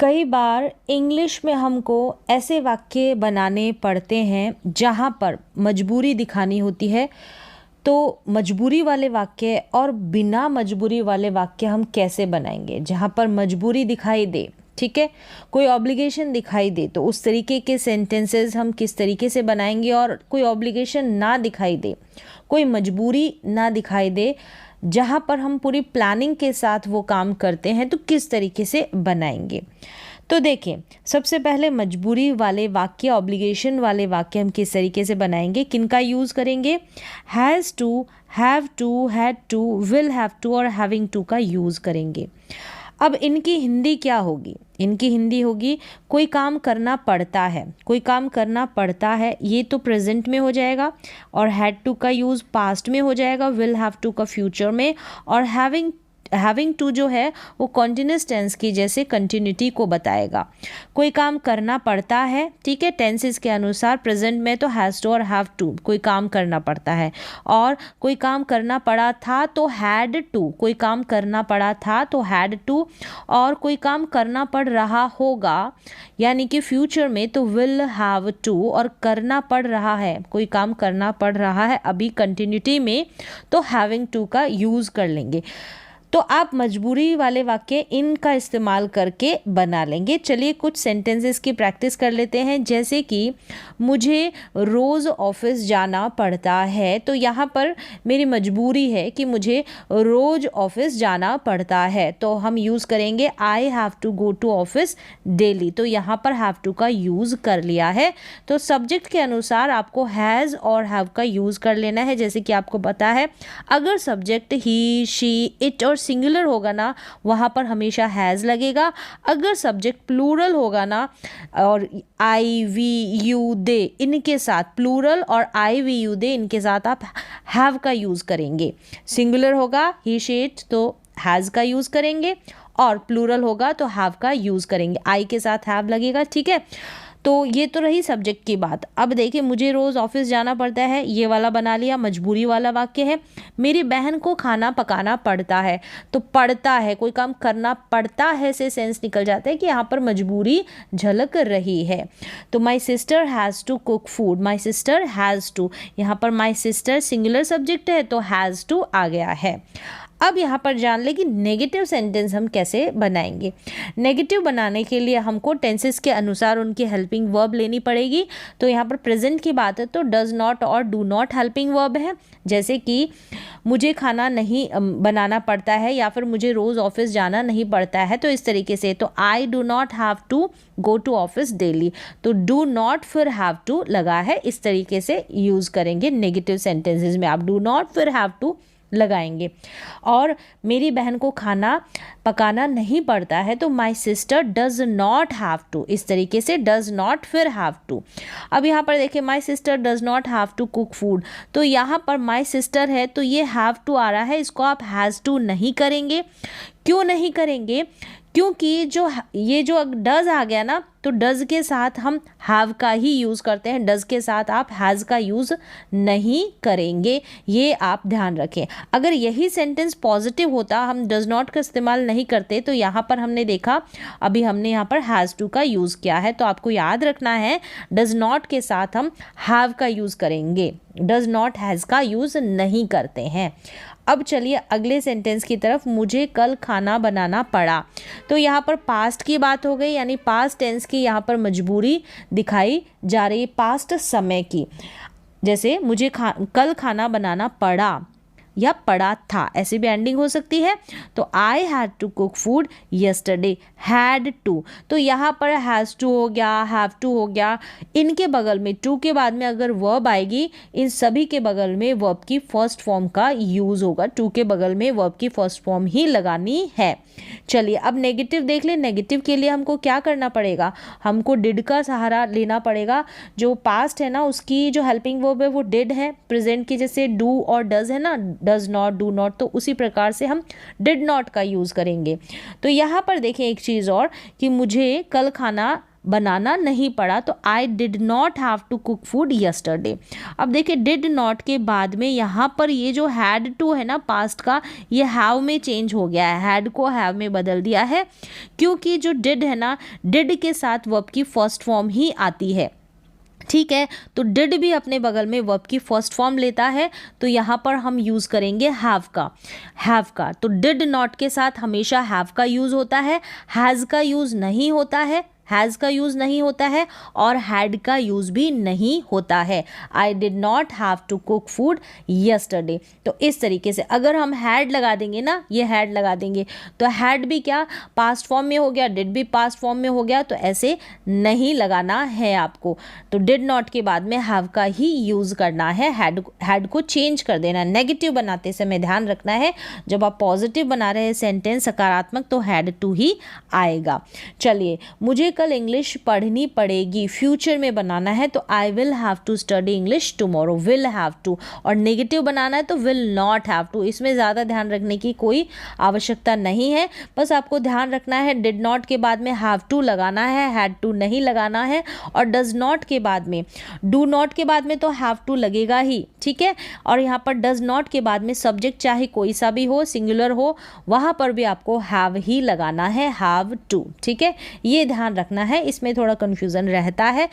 कई बार इंग्लिश में हमको ऐसे वाक्य बनाने पड़ते हैं जहाँ पर मजबूरी दिखानी होती है। तो मजबूरी वाले वाक्य और बिना मजबूरी वाले वाक्य हम कैसे बनाएंगे? जहाँ पर मजबूरी दिखाई दे, ठीक है, कोई ऑब्लिगेशन दिखाई दे, तो उस तरीके के सेंटेंसेस हम किस तरीके से बनाएंगे। और कोई ऑब्लिगेशन ना दिखाई दे, कोई मजबूरी ना दिखाई दे, जहाँ पर हम पूरी प्लानिंग के साथ वो काम करते हैं, तो किस तरीके से बनाएंगे। तो देखिए, सबसे पहले मजबूरी वाले वाक्य, ऑब्लिगेशन वाले वाक्य हम किस तरीके से बनाएंगे, किनका यूज़ करेंगे? Has to, have to, had to, will have to और हैविंग टू का यूज़ करेंगे। अब इनकी हिंदी क्या होगी? इनकी हिंदी होगी कोई काम करना पड़ता है। कोई काम करना पड़ता है, ये तो प्रेजेंट में हो जाएगा, और हैड टू का यूज़ पास्ट में हो जाएगा, विल हैव टू का फ्यूचर में, और हैविंग टू जो है वो कॉन्टिन्यूस टेंस की जैसे कंटिन्यूटी को बताएगा। कोई काम करना पड़ता है, ठीक है, टेंसेस के अनुसार प्रेजेंट में तो हैज़ टू और हैव टू, कोई काम करना पड़ता है। और कोई काम करना पड़ा था तो हैड टू, कोई काम करना पड़ा था तो हैड टू। और कोई काम करना पड़ रहा होगा यानी कि फ्यूचर में तो विल हैव टू। और करना पड़ रहा है, कोई काम करना पड़ रहा है अभी कंटिन्यूटी में, तो हैविंग टू का यूज़ कर लेंगे। तो आप मजबूरी वाले वाक्य इनका इस्तेमाल करके बना लेंगे। चलिए कुछ सेंटेंसेस की प्रैक्टिस कर लेते हैं। जैसे कि मुझे रोज़ ऑफिस जाना पड़ता है, तो यहाँ पर मेरी मजबूरी है कि मुझे रोज़ ऑफिस जाना पड़ता है, तो हम यूज़ करेंगे I have to go to office daily. तो यहाँ पर हैव टू का यूज़ कर लिया है। तो सब्जेक्ट के अनुसार आपको हैज़ और हैव का यूज़ कर लेना है। जैसे कि आपको पता है, अगर सब्जेक्ट ही, शी, इट और सिंगुलर होगा ना, वहाँ पर हमेशा हैज़ लगेगा। अगर सब्जेक्ट प्लूरल होगा ना, और आई, वी, यू, दे, इनके साथ प्लूरल और आई, वी, यू, दे, इनके साथ आप हैव का यूज़ करेंगे। सिंगुलर होगा ही, शी, इट, तो हैज़ का यूज़ करेंगे, और प्लूरल होगा तो हैव का यूज़ करेंगे। आई के साथ हैव लगेगा, ठीक है। तो ये तो रही सब्जेक्ट की बात। अब देखिए, मुझे रोज़ ऑफिस जाना पड़ता है, ये वाला बना लिया, मजबूरी वाला वाक्य है। मेरी बहन को खाना पकाना पड़ता है, तो पड़ता है, कोई काम करना पड़ता है से सेंस निकल जाता है कि यहाँ पर मजबूरी झलक रही है। तो my sister has to cook food, my sister has to, यहाँ पर माई सिस्टर सिंगुलर सब्जेक्ट है तो हैज़ टू आ गया है। अब यहाँ पर जान ले कि नेगेटिव सेंटेंस हम कैसे बनाएंगे। नेगेटिव बनाने के लिए हमको टेंसेस के अनुसार उनकी हेल्पिंग वर्ब लेनी पड़ेगी। तो यहाँ पर प्रेजेंट की बात है तो डज नॉट और डू नॉट हेल्पिंग वर्ब है। जैसे कि मुझे खाना नहीं बनाना पड़ता है, या फिर मुझे रोज़ ऑफिस जाना नहीं पड़ता है, तो इस तरीके से। तो I do not have to go to office daily, तो डू नॉट फिर हैव टू लगा है, इस तरीके से यूज़ करेंगे नेगेटिव सेंटेंसेस में। आप डू नॉट फिर हैव टू लगाएंगे। और मेरी बहन को खाना पकाना नहीं पड़ता है, तो my sister does not have to, इस तरीके से डज नॉट फिर हैव टू। अब यहाँ पर देखिए, my sister does not have to cook food, तो यहाँ पर माई सिस्टर है तो ये हैव टू आ रहा है, इसको आप हैज़ टू नहीं करेंगे। क्यों नहीं करेंगे? क्योंकि ये जो डज आ गया ना, तो डज के साथ हम हैव का ही यूज़ करते हैं, डज के साथ आप हैज़ का यूज़ नहीं करेंगे, ये आप ध्यान रखें। अगर यही सेंटेंस पॉजिटिव होता, हम डज नॉट का इस्तेमाल नहीं करते, तो यहाँ पर हमने देखा, अभी हमने यहाँ पर हैज़ टू का यूज़ किया है, तो आपको याद रखना है डज नॉट के साथ हम हैव का यूज़ करेंगे, डज नॉट हैज़ का यूज़ नहीं करते हैं। अब चलिए अगले सेंटेंस की तरफ। मुझे कल खाना बनाना पड़ा, तो यहाँ पर पास्ट की बात हो गई, यानी पास्ट टेंस की यहाँ पर मजबूरी दिखाई जा रही है, पास्ट समय की। जैसे मुझे कल खाना बनाना पड़ा या पड़ा था, ऐसी भी एंडिंग हो सकती है। तो I had to cook food yesterday, had to, तो यहाँ पर हैज़ टू हो गया, हैव टू हो गया। इनके बगल में टू के बाद में अगर वर्ब आएगी, इन सभी के बगल में वर्ब की फर्स्ट फॉर्म का यूज़ होगा। टू के बगल में वर्ब की फर्स्ट फॉर्म ही लगानी है। चलिए अब नेगेटिव देख लें। नेगेटिव के लिए हमको क्या करना पड़ेगा? हमको डिड का सहारा लेना पड़ेगा। जो पास्ट है ना, उसकी जो हेल्पिंग वर्ब है वो डिड है। प्रेजेंट की जैसे डू और डज है ना, डज नॉट, डू नॉट, तो उसी प्रकार से हम डिड नॉट का यूज़ करेंगे। तो यहाँ पर देखें एक चीज़ और, कि मुझे कल खाना बनाना नहीं पड़ा, तो I did not have to cook food yesterday. अब देखिए डिड नॉट के बाद में यहाँ पर ये जो हैड टू है ना पास्ट का, ये हैव में चेंज हो गया है, हैड को हैव में बदल दिया है, क्योंकि जो डिड है ना, डिड के साथ वर्ब की फर्स्ट फॉर्म ही आती है। ठीक है, तो डिड भी अपने बगल में वर्ब की फर्स्ट फॉर्म लेता है, तो यहाँ पर हम यूज़ करेंगे हैव का। तो डिड नॉट के साथ हमेशा हैव का यूज़ होता है, हैज़ का यूज़ नहीं होता है, हैज़ का यूज़ नहीं होता है, और हैड का यूज़ भी नहीं होता है। I did not have to cook food yesterday. तो इस तरीके से अगर हम हैड लगा देंगे ना, ये हैड लगा देंगे, तो हैड भी क्या पास्ट फॉर्म में हो गया, डिड भी पास्ट फॉर्म में हो गया, तो ऐसे नहीं लगाना है आपको। तो डिड नॉट के बाद में हैव का ही यूज़ करना है, हैड को चेंज कर देना। नेगेटिव बनाते समय ध्यान रखना है, जब आप पॉजिटिव बना रहे हैं सेंटेंस सकारात्मक, तो हैड टू ही आएगा। चलिए, मुझे कल इंग्लिश पढ़नी पड़ेगी, फ्यूचर में बनाना है, तो I will have to study English tomorrow, will have to. और नेगेटिव बनाना है तो विल नॉट हैव टू। इसमें ज़्यादा ध्यान रखने की कोई आवश्यकता नहीं है, बस आपको ध्यान रखना है डिड नॉट के बाद में हैव टू लगाना है, हैड टू नहीं लगाना है, और डज नॉट के बाद में, डू नॉट के बाद में तो हैव टू लगेगा ही, ठीक है। और यहाँ पर डज नॉट के बाद में सब्जेक्ट चाहे कोई सा भी हो, सिंगुलर हो, वहाँ पर भी आपको हैव ही लगाना है, हैव टू, ठीक है। ये ध्यान रखना है, इसमें थोड़ा कंफ्यूजन रहता है।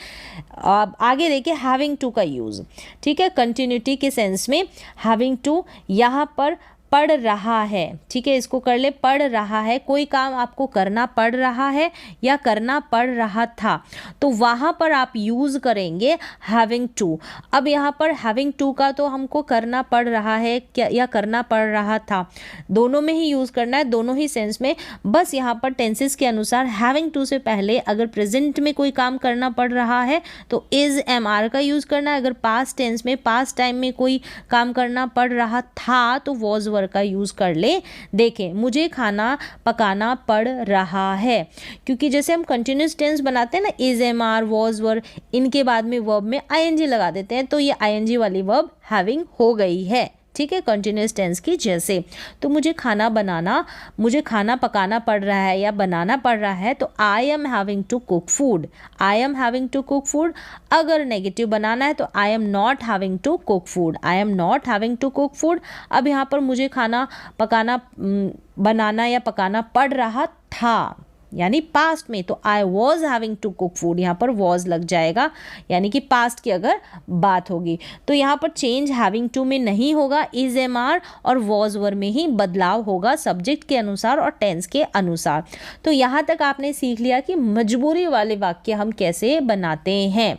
अब आगे देखिए हैविंग टू का यूज़, ठीक है, कंटिन्यूटी के सेंस में हैविंग टू यहाँ पर पढ़ रहा है, ठीक है, इसको कर ले, पढ़ रहा है, कोई काम आपको करना पड़ रहा है या करना पड़ रहा था, तो वहाँ पर आप यूज़ करेंगे हैविंग टू। अब यहाँ पर हैविंग टू का तो हमको करना पड़ रहा है क्या या करना पड़ रहा था, दोनों में ही यूज़ करना है, दोनों ही सेंस में। बस यहाँ पर टेंसेस के अनुसार हैविंग टू से पहले अगर प्रेजेंट में कोई काम करना पड़ रहा है तो इज़ एम आर का यूज़ करना है, अगर पास्ट टेंस में पास्ट टाइम में कोई काम करना पड़ रहा था तो वॉज का यूज कर ले। देखें, मुझे खाना पकाना पड़ रहा है, क्योंकि जैसे हम कंटिन्यूस टेंस बनाते हैं ना, is am are was were, इनके बाद में वर्ब में आईएनजी लगा देते हैं, तो ये आईएनजी वाली वर्ब हैविंग हो गई है, ठीक है, कंटिन्यूस टेंस की जैसे। तो मुझे खाना पकाना पड़ रहा है या बनाना पड़ रहा है, तो I am having to cook food, I am having to cook food. अगर नेगेटिव बनाना है तो I am not having to cook food, I am not having to cook food. अब यहाँ पर मुझे खाना पकाना बनाना या पकाना पड़ रहा था, यानी पास्ट में, तो I was having to cook food, यहाँ पर वॉज लग जाएगा, यानी कि पास्ट की अगर बात होगी। तो यहाँ पर चेंज हैविंग टू में नहीं होगा, इज एम आर और वॉज वर में ही बदलाव होगा, सब्जेक्ट के अनुसार और टेंस के अनुसार। तो यहाँ तक आपने सीख लिया कि मजबूरी वाले वाक्य हम कैसे बनाते हैं,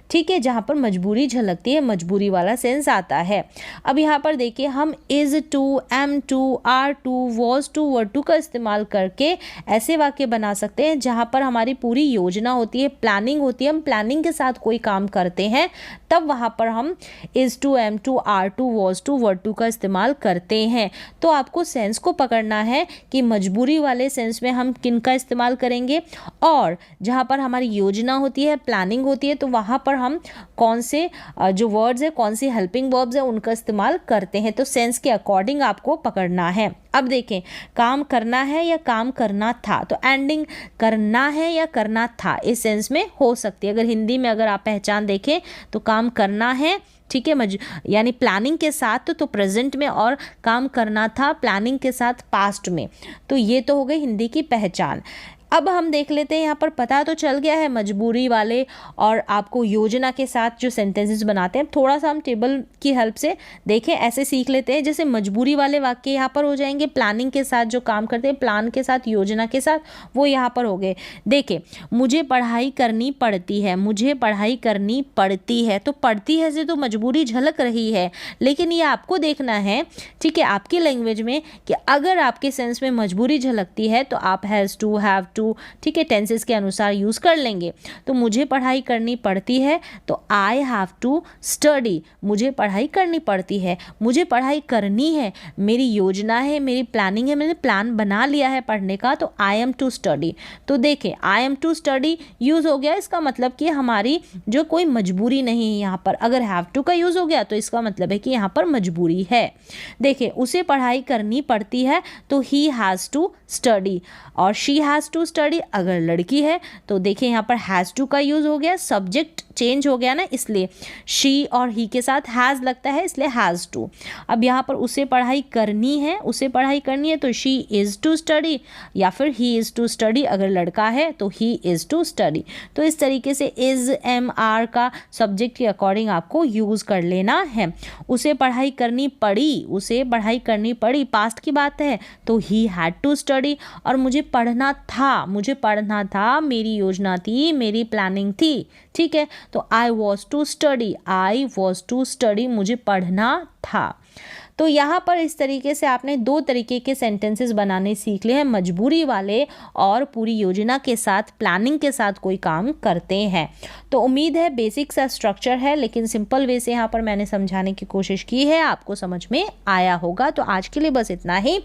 ठीक है, जहाँ पर मजबूरी झलकती है, मजबूरी वाला सेंस आता है। अब यहाँ पर देखिए, हम is to, am to, are to, was to, were to का इस्तेमाल करके ऐसे वाक्य बना सकते हैं जहाँ पर हमारी पूरी योजना होती है, प्लानिंग होती है, हम प्लानिंग के साथ कोई काम करते हैं, तब वहाँ पर हम is to, am to, are to, was to, were to का इस्तेमाल करते हैं। तो आपको सेंस को पकड़ना है कि मजबूरी वाले सेंस में हम किन का इस्तेमाल करेंगे, और जहाँ पर हमारी योजना होती है, प्लानिंग होती है, तो वहाँ पर हम कौन से जो वर्ड्स है, कौन सी हेल्पिंग वर्ब्स है, उनका इस्तेमाल करते हैं। तो सेंस के अकॉर्डिंग आपको पकड़ना है। अब देखें, काम करना है या काम करना था, तो एंडिंग करना है या करना था इस सेंस में हो सकती है। अगर हिंदी में अगर आप पहचान देखें तो काम करना है, ठीक है, यानी प्लानिंग के साथ तो प्रेजेंट में, और काम करना था प्लानिंग के साथ पास्ट में। तो ये तो हो गई हिंदी की पहचान। अब हम देख लेते हैं, यहाँ पर पता तो चल गया है मजबूरी वाले और आपको योजना के साथ जो सेंटेंसेस बनाते हैं। थोड़ा सा हम टेबल की हेल्प से देखें, ऐसे सीख लेते हैं। जैसे मजबूरी वाले वाक्य यहाँ पर हो जाएंगे, प्लानिंग के साथ जो काम करते हैं, प्लान के साथ, योजना के साथ, वो यहाँ पर हो गए। देखें, मुझे पढ़ाई करनी पड़ती है, मुझे पढ़ाई करनी पड़ती है, तो पड़ती है से तो मजबूरी झलक रही है, लेकिन ये आपको देखना है, ठीक है, आपकी लैंग्वेज में, कि अगर आपके सेंस में मजबूरी झलकती है तो आप हैज़ टू, हैव टू, ठीक है, टेंसेस के अनुसार यूज कर लेंगे। तो मुझे पढ़ाई करनी पड़ती है तो आई हैव टू स्टडी, मुझे पढ़ाई करनी पड़ती है, मुझे पढ़ाई करनी है, मेरी योजना है, मेरी प्लानिंग है, मैंने प्लान बना लिया है पढ़ने का, तो आई एम टू स्टडी। तो देखें, I am to study use हो गया, इसका मतलब कि हमारी जो कोई मजबूरी नहीं है यहाँ पर। अगर हैव टू का यूज हो गया तो इसका मतलब है कि यहाँ पर मजबूरी है। देखें, उसे पढ़ाई करनी पड़ती है तो ही हैज़ टू स्टडी, और शी हैज़ टू स्टडी अगर लड़की है तो देखिए यहाँ पर हैज़ टू का यूज़ हो गया, सब्जेक्ट चेंज हो गया ना, इसलिए शी और ही के साथ हैज़ लगता है इसलिए हैज़ टू। अब यहाँ पर उसे पढ़ाई करनी है, उसे पढ़ाई करनी है तो शी इज़ टू स्टडी, या फिर ही इज़ टू स्टडी अगर लड़का है तो ही इज़ टू स्टडी। तो इस तरीके से इज़ एम आर का सब्जेक्ट के अकॉर्डिंग आपको यूज़ कर लेना है। उसे पढ़ाई करनी पड़ी, उसे पढ़ाई करनी पड़ी, पास्ट की बात है तो ही हैड टू स्टडी। और मुझे पढ़ना था, मुझे पढ़ना था, मेरी योजना थी, मेरी प्लानिंग थी, ठीक है, तो I was to study, I was to study, मुझे पढ़ना था। तो यहाँ पर इस तरीके से आपने दो तरीके के सेंटेंसेस बनाने सीख लिए हैं, मजबूरी वाले और पूरी योजना के साथ, प्लानिंग के साथ कोई काम करते हैं। तो उम्मीद है बेसिक सा स्ट्रक्चर है लेकिन सिंपल वे से यहाँ पर मैंने समझाने की कोशिश की है, आपको समझ में आया होगा। तो आज के लिए बस इतना ही।